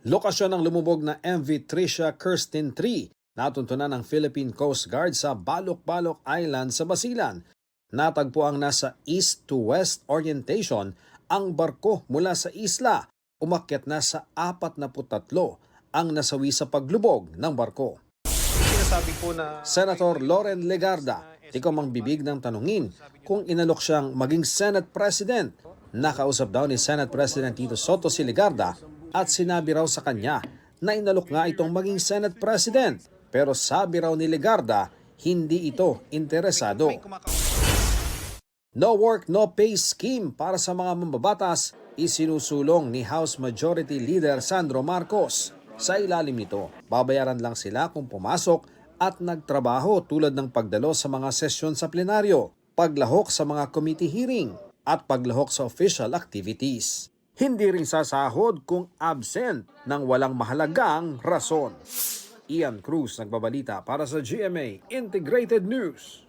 Lokasyon ng lumubog na MV Tricia Kirsten 3 natuntunan ng Philippine Coast Guard sa Balok-Balok Island sa Basilan. Natagpo ang nasa east to west orientation ang barko mula sa isla. Umakyat na sa 43 ang nasawi sa paglubog ng barko. Senator Loren Legarda, tikom ang bibig ng tanungin kung inalok siyang maging Senate President. Nakausap daw ni Senate President Tito Soto si Legarda at sinabi raw sa kanya na inalok nga itong maging Senate President. Pero sabi raw ni Legarda, hindi ito interesado. No work, no pay scheme para sa mga mambabatas isinusulong ni House Majority Leader Sandro Marcos. Sa ilalim nito, babayaran lang sila kung pumasok at nagtrabaho tulad ng pagdalo sa mga sesyon sa plenaryo, paglahok sa mga committee hearing, at paglahok sa official activities. Hindi rin sasahod kung absent ng walang mahalagang rason. Ian Cruz nagbabalita para sa GMA Integrated News.